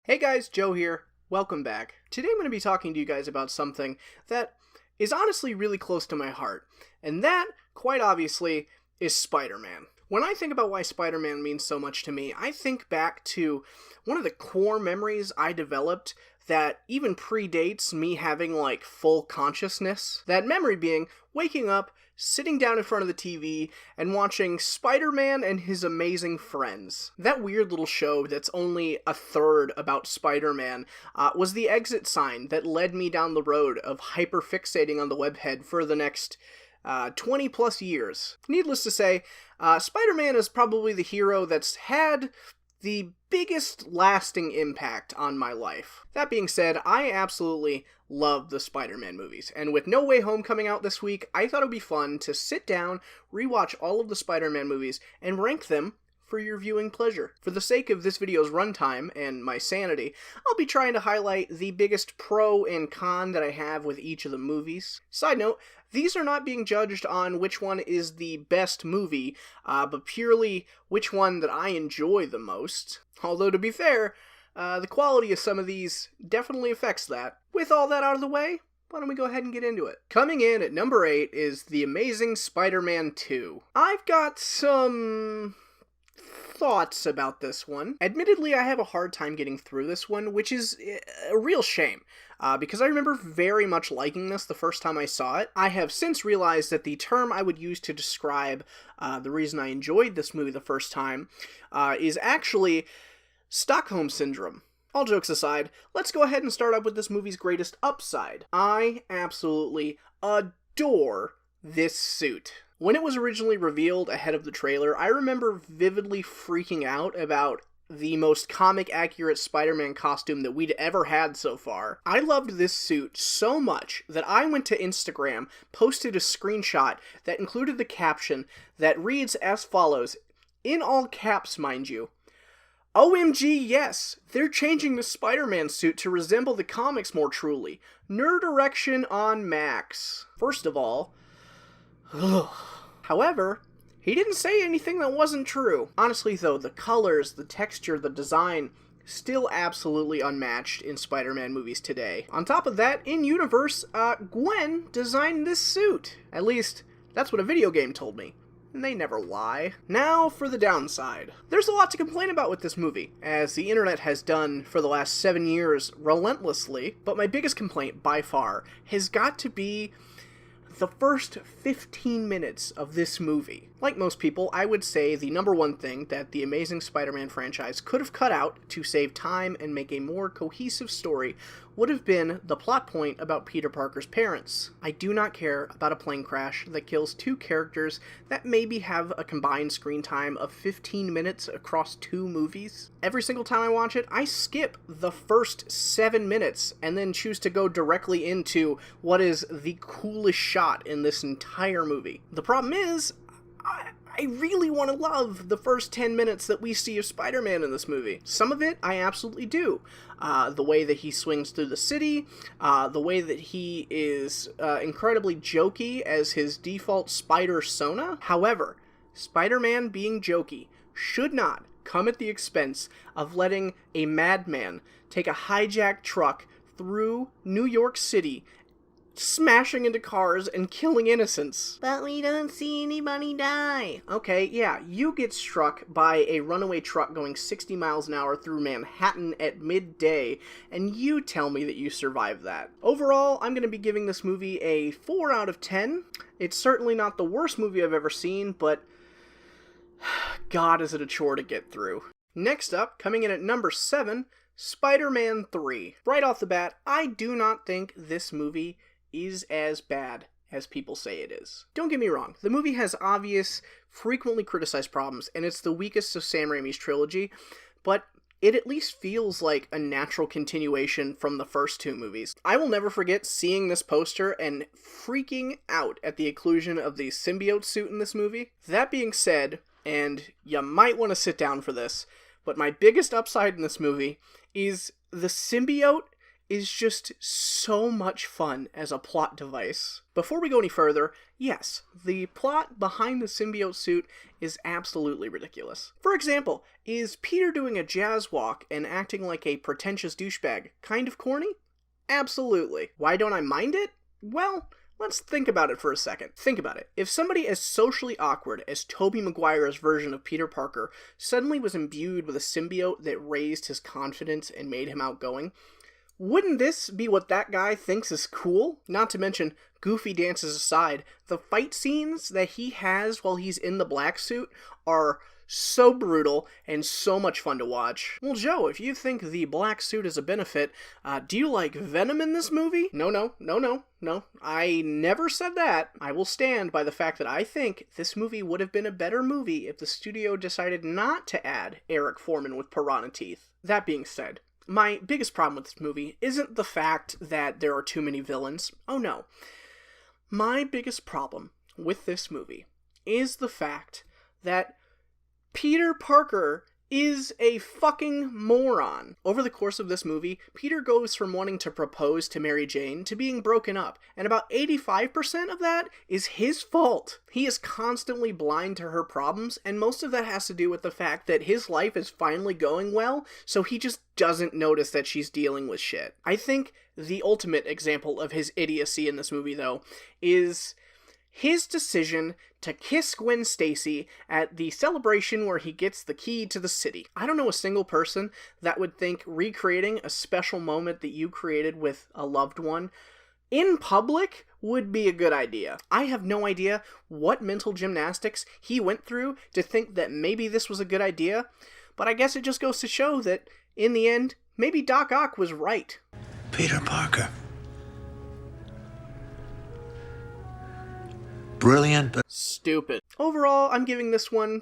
Hey guys, Joe here. Welcome back. Today I'm going to be talking to you guys about something that is honestly really close to my heart, and that, quite obviously, is Spider-Man. When I think about why Spider-Man means so much to me, I think back to one of the core memories I developed that even predates me having, full consciousness. That memory being waking up, sitting down in front of the TV, and watching Spider-Man and His Amazing Friends. That weird little show that's only a third about Spider-Man was the exit sign that led me down the road of hyperfixating on the webhead for the next 20 plus years. Needless to say, Spider-Man is probably the hero that's had the biggest lasting impact on my life. That being said, I absolutely love the Spider-Man movies, and with No Way Home coming out this week, I thought it would be fun to sit down, rewatch all of the Spider-Man movies, and rank them for your viewing pleasure. For the sake of this video's runtime and my sanity, I'll be trying to highlight the biggest pro and con that I have with each of the movies. Side note, these are not being judged on which one is the best movie, but purely which one that I enjoy the most. Although, to be fair, the quality of some of these definitely affects that. With all that out of the way, why don't we go ahead and get into it? Coming in at number 8 is The Amazing Spider-Man 2. I've got some thoughts about this one. Admittedly, I have a hard time getting through this one, which is a real shame, because I remember very much liking this the first time I saw it. I have since realized that the term I would use to describe the reason I enjoyed this movie the first time is actually Stockholm Syndrome. All jokes aside, let's go ahead and start up with this movie's greatest upside. I absolutely adore this suit. When it was originally revealed ahead of the trailer, I remember vividly freaking out about the most comic-accurate Spider-Man costume that we'd ever had so far. I loved this suit so much that I went to Instagram, posted a screenshot that included the caption that reads as follows, in all caps, mind you, OMG, yes! They're changing the Spider-Man suit to resemble the comics more truly. Nerd erection on max. First of all, however, he didn't say anything that wasn't true. Honestly though, the colors, the texture, the design, still absolutely unmatched in Spider-Man movies today. On top of that, in-universe, Gwen designed this suit. At least, that's what a video game told me. And they never lie. Now for the downside. There's a lot to complain about with this movie, as the internet has done for the last 7 years relentlessly, but my biggest complaint, by far, has got to be the first 15 minutes of this movie. Like most people, I would say the number one thing that the Amazing Spider-Man franchise could have cut out to save time and make a more cohesive story would have been the plot point about Peter Parker's parents. I do not care about a plane crash that kills two characters that maybe have a combined screen time of 15 minutes across 2 movies. Every single time I watch it, I skip the first 7 minutes and then choose to go directly into what is the coolest shot in this entire movie. The problem is, I really want to love the first 10 minutes that we see of Spider-Man in this movie. Some of it I absolutely do. The way that he swings through the city, the way that he is incredibly jokey as his default spider-sona. However, Spider-Man being jokey should not come at the expense of letting a madman take a hijacked truck through New York City, smashing into cars and killing innocents. But we don't see anybody die. Okay, yeah, you get struck by a runaway truck going 60 miles an hour through Manhattan at midday, and you tell me that you survived that. Overall, I'm going to be giving this movie a 4 out of 10. It's certainly not the worst movie I've ever seen, but God, is it a chore to get through. Next up, coming in at number 7, Spider-Man 3. Right off the bat, I do not think this movie is as bad as people say it is. Don't get me wrong, the movie has obvious, frequently criticized problems, and it's the weakest of Sam Raimi's trilogy, but it at least feels like a natural continuation from the first 2 movies. I will never forget seeing this poster and freaking out at the inclusion of the symbiote suit in this movie. That being said, and you might want to sit down for this, but my biggest upside in this movie is the symbiote is just so much fun as a plot device. Before we go any further, yes, the plot behind the symbiote suit is absolutely ridiculous. For example, is Peter doing a jazz walk and acting like a pretentious douchebag kind of corny? Absolutely. Why don't I mind it? Well, let's think about it for a second. Think about it. If somebody as socially awkward as Tobey Maguire's version of Peter Parker suddenly was imbued with a symbiote that raised his confidence and made him outgoing, wouldn't this be what that guy thinks is cool? Not to mention, goofy dances aside, the fight scenes that he has while he's in the black suit are so brutal and so much fun to watch. Well, Joe, if you think the black suit is a benefit, do you like Venom in this movie? No. I never said that. I will stand by the fact that I think this movie would have been a better movie if the studio decided not to add Eric Foreman with piranha teeth. That being said, my biggest problem with this movie isn't the fact that there are too many villains. Oh no. My biggest problem with this movie is the fact that Peter Parker is a fucking moron. Over the course of this movie, Peter goes from wanting to propose to Mary Jane to being broken up, and about 85% of that is his fault. He is constantly blind to her problems, and most of that has to do with the fact that his life is finally going well, so he just doesn't notice that she's dealing with shit. I think the ultimate example of his idiocy in this movie, though, is his decision to kiss Gwen Stacy at the celebration where he gets the key to the city. I don't know a single person that would think recreating a special moment that you created with a loved one in public would be a good idea. I have no idea what mental gymnastics he went through to think that maybe this was a good idea, but I guess it just goes to show that, in the end, maybe Doc Ock was right. Peter Parker. Brilliant, but stupid. Overall, I'm giving this one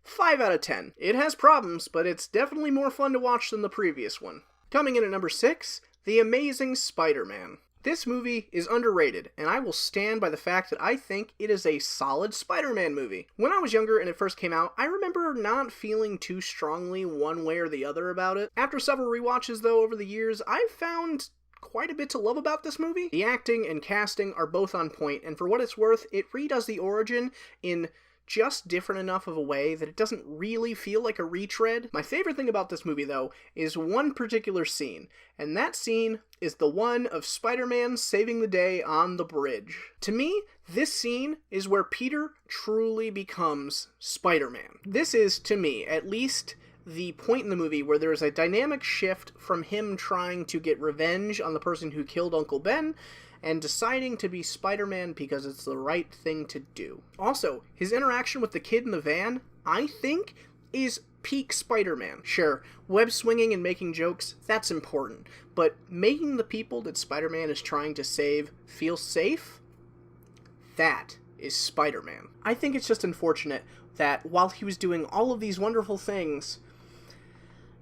5 out of 10. It has problems, but it's definitely more fun to watch than the previous one. Coming in at number 6, The Amazing Spiderman. This movie is underrated, and I will stand by the fact that I think it is a solid Spider-Man movie. When I was younger and it first came out, I remember not feeling too strongly one way or the other about it. After several rewatches, though, over the years, I've found quite a bit to love about this movie. The acting and casting are both on point, and for what it's worth, it redoes the origin in just different enough of a way that it doesn't really feel like a retread. My favorite thing about this movie, though, is one particular scene, and that scene is the one of Spider-Man saving the day on the bridge. To me, this scene is where Peter truly becomes Spider-Man. This is, to me, at least the point in the movie where there's a dynamic shift from him trying to get revenge on the person who killed Uncle Ben and deciding to be Spider-Man because it's the right thing to do. Also, his interaction with the kid in the van, I think, is peak Spider-Man. Sure, web swinging and making jokes, that's important, but making the people that Spider-Man is trying to save feel safe? That is Spider-Man. I think it's just unfortunate that while he was doing all of these wonderful things,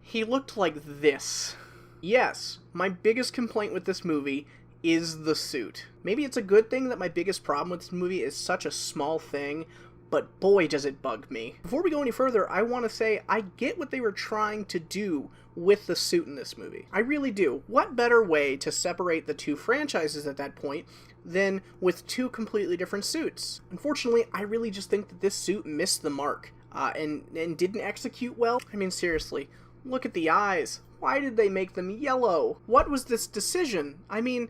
he looked like this. Yes, my biggest complaint with this movie is the suit. Maybe it's a good thing that my biggest problem with this movie is such a small thing, but boy does it bug me. Before we go any further, I want to say I get what they were trying to do with the suit in this movie. I really do. What better way to separate the two franchises at that point than with two completely different suits? Unfortunately, I really just think that this suit missed the mark and didn't execute well. I mean, seriously, look at the eyes. Why did they make them yellow? What was this decision? I mean,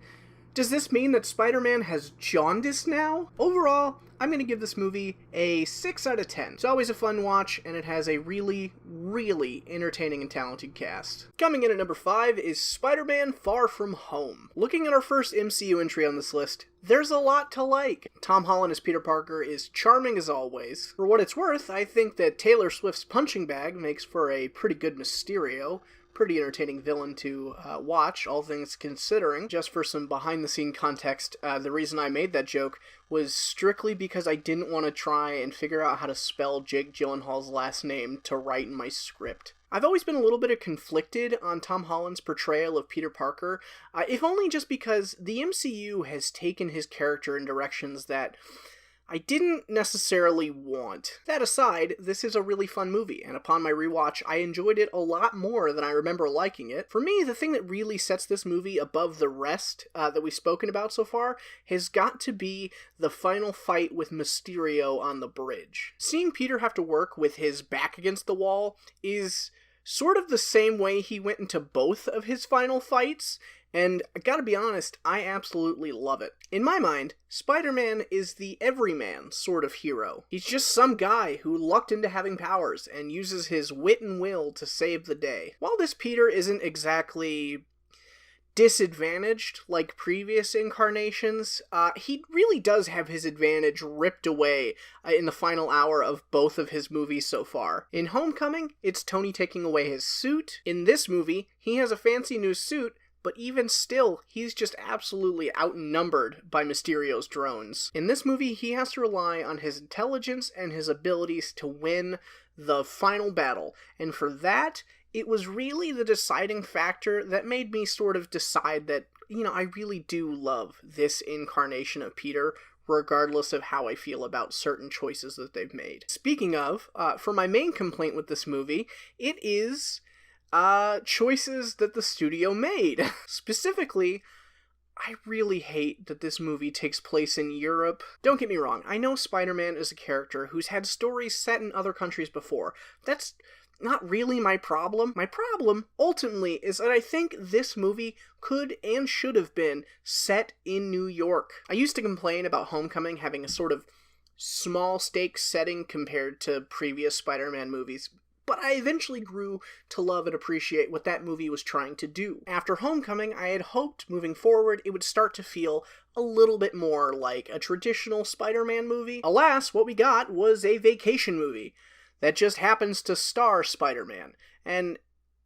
does this mean that Spider-Man has jaundice now? Overall, I'm going to give this movie a 6 out of 10. It's always a fun watch, and it has a really, really entertaining and talented cast. Coming in at number 5 is Spider-Man Far From Home. Looking at our first MCU entry on this list, there's a lot to like. Tom Holland as Peter Parker is charming as always. For what it's worth, I think that Taylor Swift's punching bag makes for a pretty good Mysterio. Pretty entertaining villain to watch, all things considering. Just for some behind-the-scene context, the reason I made that joke was strictly because I didn't want to try and figure out how to spell Jake Gyllenhaal's last name to write in my script. I've always been a little bit conflicted on Tom Holland's portrayal of Peter Parker, if only just because the MCU has taken his character in directions that I didn't necessarily want. That aside, this is a really fun movie, and upon my rewatch, I enjoyed it a lot more than I remember liking it. For me, the thing that really sets this movie above the rest that we've spoken about so far has got to be the final fight with Mysterio on the bridge. Seeing Peter have to work with his back against the wall is sort of the same way he went into both of his final fights, and I gotta be honest, I absolutely love it. In my mind, Spider-Man is the everyman sort of hero. He's just some guy who lucked into having powers and uses his wit and will to save the day. While this Peter isn't exactly disadvantaged like previous incarnations, he really does have his advantage ripped away in the final hour of both of his movies so far. In Homecoming, it's Tony taking away his suit. In this movie, he has a fancy new suit, but even still, he's just absolutely outnumbered by Mysterio's drones. In this movie, he has to rely on his intelligence and his abilities to win the final battle, and for that, it was really the deciding factor that made me sort of decide that, I really do love this incarnation of Peter, regardless of how I feel about certain choices that they've made. Speaking of, for my main complaint with this movie, it is choices that the studio made. Specifically, I really hate that this movie takes place in Europe. Don't get me wrong, I know Spider-Man is a character who's had stories set in other countries before. That's not really my problem. My problem, ultimately, is that I think this movie could and should have been set in New York. I used to complain about Homecoming having a sort of small stakes setting compared to previous Spider-Man movies, but I eventually grew to love and appreciate what that movie was trying to do. After Homecoming, I had hoped, moving forward, it would start to feel a little bit more like a traditional Spider-Man movie. Alas, what we got was a vacation movie that just happens to star Spider-Man, and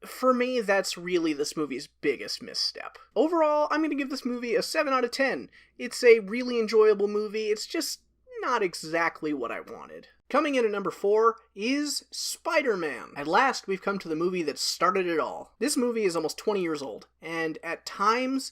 for me, that's really this movie's biggest misstep. Overall, I'm going to give this movie a 7 out of 10. It's a really enjoyable movie, it's just not exactly what I wanted. Coming in at number 4 is Spider-Man. At last, we've come to the movie that started it all. This movie is almost 20 years old, and at times,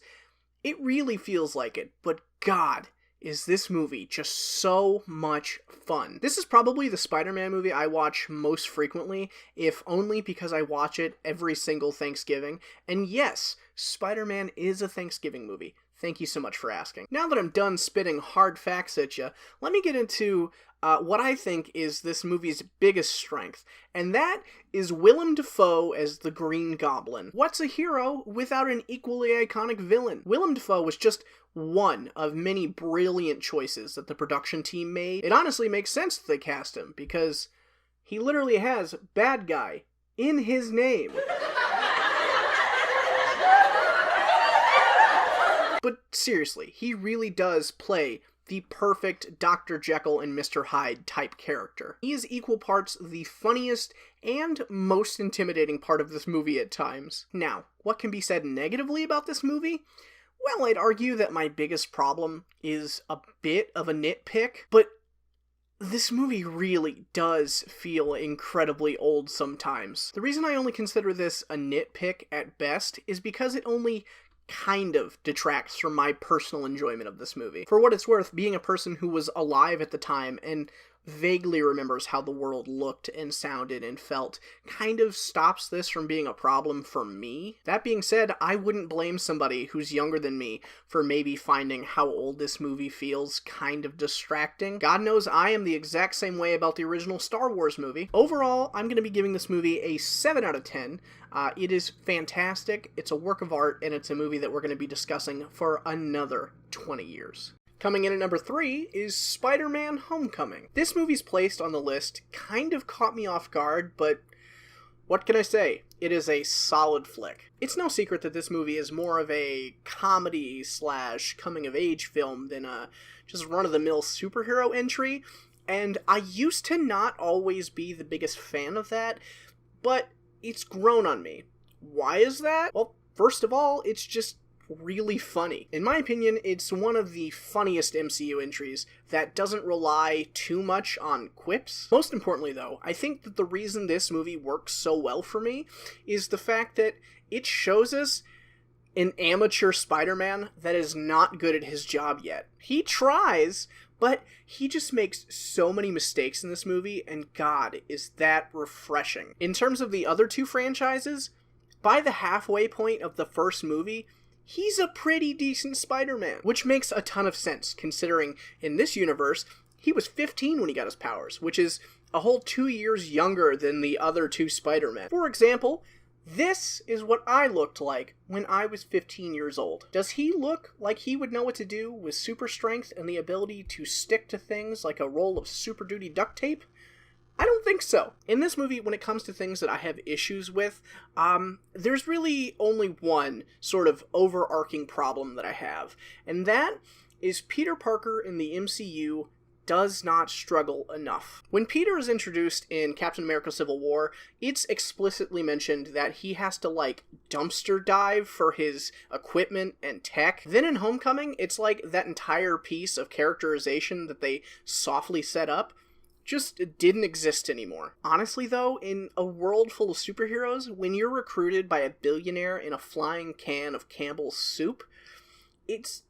it really feels like it, but God, is this movie just so much fun. This is probably the Spider-Man movie I watch most frequently, if only because I watch it every single Thanksgiving. And yes, Spider-Man is a Thanksgiving movie. Thank you so much for asking. Now that I'm done spitting hard facts at you, let me get into what I think is this movie's biggest strength, and that is Willem Dafoe as the Green Goblin. What's a hero without an equally iconic villain? Willem Dafoe was just one of many brilliant choices that the production team made. It honestly makes sense that they cast him, because he literally has bad guy in his name. But seriously, he really does play the perfect Dr. Jekyll and Mr. Hyde type character. He is equal parts the funniest and most intimidating part of this movie at times. Now, what can be said negatively about this movie? Well, I'd argue that my biggest problem is a bit of a nitpick, but this movie really does feel incredibly old sometimes. The reason I only consider this a nitpick at best is because it only kind of detracts from my personal enjoyment of this movie. For what it's worth, being a person who was alive at the time and vaguely remembers how the world looked and sounded and felt kind of stops this from being a problem for me. That being said, I wouldn't blame somebody who's younger than me for maybe finding how old this movie feels kind of distracting. God knows I am the exact same way about the original Star Wars movie. Overall, I'm going to be giving this movie a 7 out of 10. It is fantastic, it's a work of art, and it's a movie that we're going to be discussing for another 20 years. Coming in at number 3 is Spider-Man Homecoming. This movie's placed on the list kind of caught me off guard, but what can I say? It is a solid flick. It's no secret that this movie is more of a comedy / coming-of-age film than a just run-of-the-mill superhero entry, and I used to not always be the biggest fan of that, but it's grown on me. Why is that? Well, first of all, it's just really funny. In my opinion, it's one of the funniest MCU entries that doesn't rely too much on quips. Most importantly, though, I think that the reason this movie works so well for me is the fact that it shows us an amateur Spider-Man that is not good at his job yet. He tries, but he just makes so many mistakes in this movie, and God, is that refreshing. In terms of the other two franchises, by the halfway point of the first movie, he's a pretty decent Spider-Man, which makes a ton of sense, considering in this universe, he was 15 when he got his powers, which is a whole 2 years younger than the other two Spider-Men. For example, this is what I looked like when I was 15 years old. Does he look like he would know what to do with super strength and the ability to stick to things like a roll of Super Duty duct tape? I don't think so. In this movie, when it comes to things that I have issues with, there's really only one sort of overarching problem that I have, and that is Peter Parker in the MCU does not struggle enough. When Peter is introduced in Captain America Civil War, it's explicitly mentioned that he has to, like, dumpster dive for his equipment and tech. Then in Homecoming, it's like that entire piece of characterization that they softly set up just didn't exist anymore. Honestly, though, in a world full of superheroes, when you're recruited by a billionaire in a flying can of Campbell's soup, it's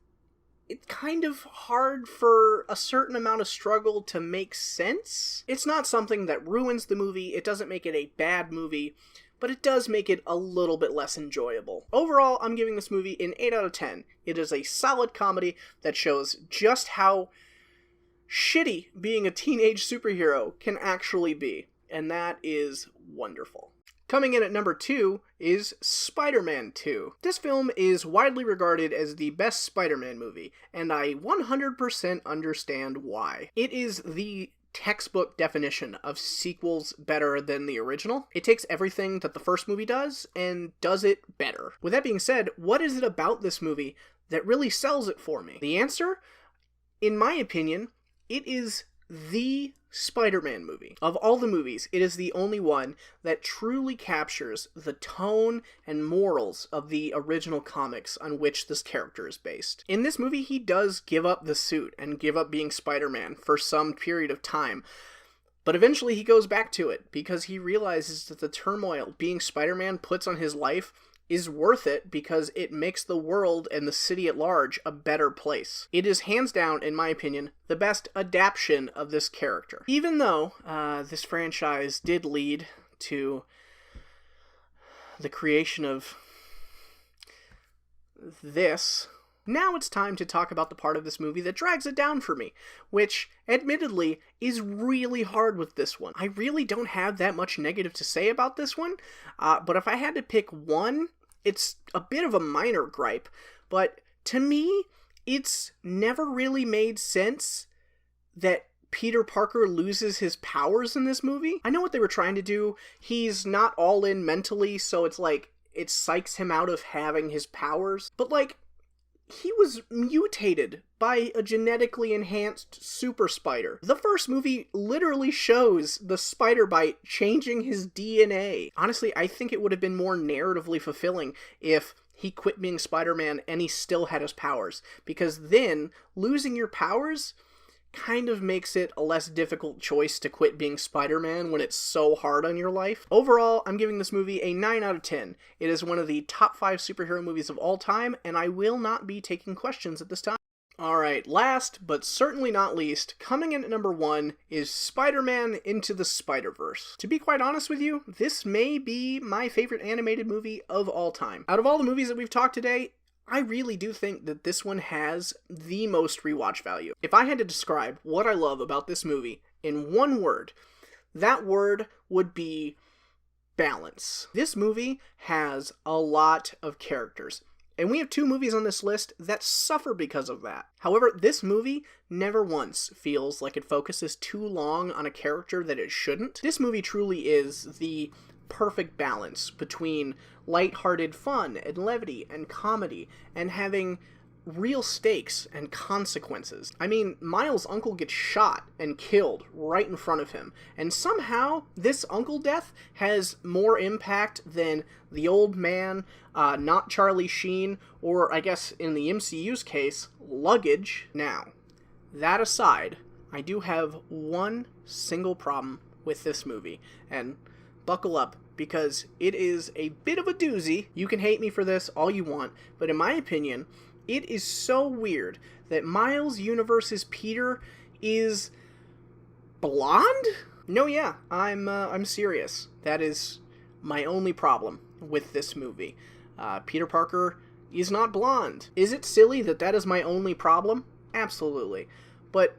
kind of hard for a certain amount of struggle to make sense. It's not something that ruins the movie, it doesn't make it a bad movie, but it does make it a little bit less enjoyable. Overall, I'm giving this movie an 8 out of 10. It is a solid comedy that shows just how shitty being a teenage superhero can actually be, and that is wonderful. Coming in at number 2 is Spider-Man 2. This film is widely regarded as the best Spider-Man movie, and I 100% understand why. It is the textbook definition of sequels better than the original. It takes everything that the first movie does and does it better. With that being said, what is it about this movie that really sells it for me? The answer, in my opinion, it is the Spider-Man movie. Of all the movies, it is the only one that truly captures the tone and morals of the original comics on which this character is based. In this movie, he does give up the suit and give up being Spider-Man for some period of time, but eventually he goes back to it because he realizes that the turmoil being Spider-Man puts on his life is worth it because it makes the world and the city at large a better place. It is hands down, in my opinion, the best adaptation of this character. Even though this franchise did lead to the creation of this, now it's time to talk about the part of this movie that drags it down for me, which, admittedly, is really hard with this one. I really don't have that much negative to say about this one, but if I had to pick one, it's a bit of a minor gripe, but to me, it's never really made sense that Peter Parker loses his powers in this movie. I know what they were trying to do. He's not all in mentally, so it's like, it psychs him out of having his powers, but like, he was mutated by a genetically enhanced super spider. The first movie literally shows the spider bite changing his DNA. Honestly, I think it would have been more narratively fulfilling if he quit being Spider-Man and he still had his powers, because then losing your powers kind of makes it a less difficult choice to quit being Spider-Man when it's so hard on your life. Overall, I'm giving this movie a 9 out of 10. It is one of the top 5 superhero movies of all time, and I will not be taking questions at this time. Alright, last, but certainly not least, coming in at number 1 is Spider-Man Into the Spider-Verse. To be quite honest with you, this may be my favorite animated movie of all time. Out of all the movies that we've talked today, I really do think that this one has the most rewatch value. If I had to describe what I love about this movie in one word, that word would be balance. This movie has a lot of characters, and we have 2 movies on this list that suffer because of that. However, this movie never once feels like it focuses too long on a character that it shouldn't. This movie truly is the perfect balance between lighthearted fun and levity and comedy and having real stakes and consequences. I mean, Miles' uncle gets shot and killed right in front of him, and somehow this uncle death has more impact than the old man, not Charlie Sheen, or I guess in the MCU's case, luggage. Now, that aside, I do have one single problem with this movie, and buckle up, because it is a bit of a doozy. You can hate me for this all you want, but in my opinion, it is so weird that Miles' universe's Peter is blonde? No, yeah, I'm serious. That is my only problem with this movie. Peter Parker is not blonde. Is it silly that that is my only problem? Absolutely. But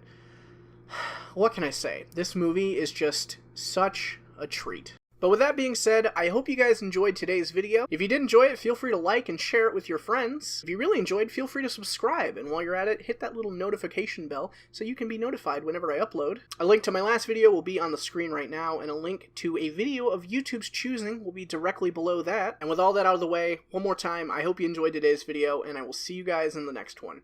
what can I say? This movie is just such a treat. But with that being said, I hope you guys enjoyed today's video. If you did enjoy it, feel free to like and share it with your friends. If you really enjoyed, feel free to subscribe, and while you're at it, hit that little notification bell so you can be notified whenever I upload. A link to my last video will be on the screen right now, and a link to a video of YouTube's choosing will be directly below that. And with all that out of the way, one more time, I hope you enjoyed today's video, and I will see you guys in the next one.